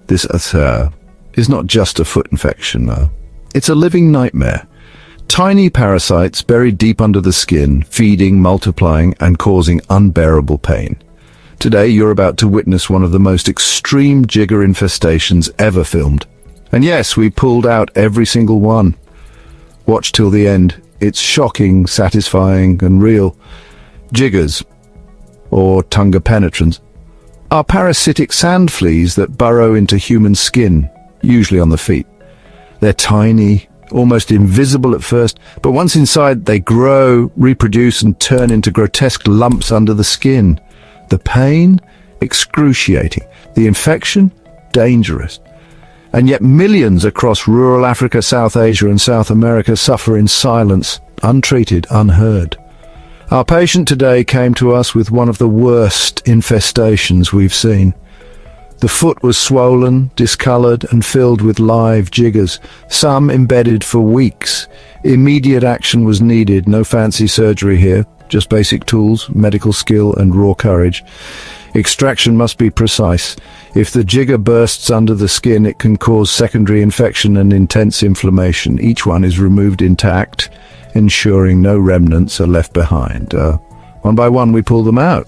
This is not just a foot infection, no. It's a living nightmare. Tiny parasites buried deep under the skin, feeding, multiplying, and causing unbearable pain. Today, you're about to witness one of the most extreme jigger infestations ever filmed. And yes, we pulled out every single one. Watch till the end. It's shocking, satisfying, and real. Jiggers, or Tunga penetrans, are parasitic sand fleas that burrow into human skin, usually on the feet. They're tiny, almost invisible at first, but once inside they grow, reproduce, and turn into grotesque lumps under the skin. The pain? Excruciating. The infection? Dangerous. And yet millions across rural Africa, South Asia, and South America suffer in silence, untreated, unheard. Our patient today came to us with one of the worst infestations we've seen. The foot was swollen, discolored, and filled with live jiggers, some embedded for weeks. Immediate action was needed, no fancy surgery here, just basic tools, medical skill, and raw courage. Extraction must be precise. If the jigger bursts under the skin, it can cause secondary infection and intense inflammation. Each one is removed intact, ensuring no remnants are left behind. One by one we pull them out,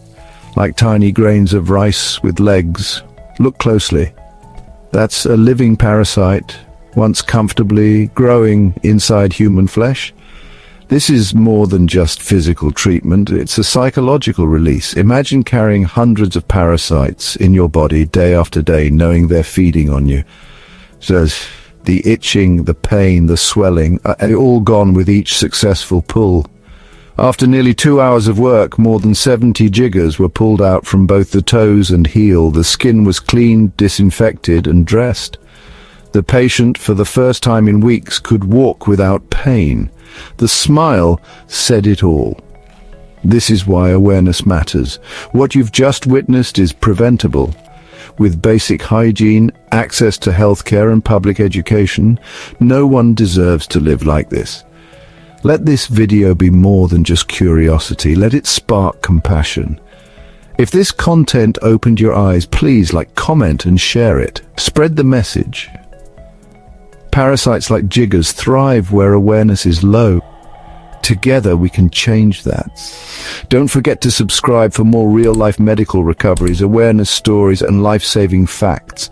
like tiny grains of rice with legs. Look closely. That's a living parasite, once comfortably growing inside human flesh. This is more than just physical treatment, it's a psychological release. Imagine carrying hundreds of parasites in your body day after day, knowing they're feeding on you. So the itching, the pain, the swelling, all gone with each successful pull. After nearly 2 hours of work, more than 70 jiggers were pulled out from both the toes and heel. The skin was cleaned, disinfected, and dressed. The patient, for the first time in weeks, could walk without pain. The smile said it all. This is why awareness matters. What you've just witnessed is preventable. With basic hygiene, access to healthcare, and public education, no one deserves to live like this. Let this video be more than just curiosity. Let it spark compassion. If this content opened your eyes, please comment and share it. Spread the message. Parasites like jiggers thrive where awareness is low. Together we can change that. Don't forget to subscribe for more real-life medical recoveries, awareness stories, and life-saving facts.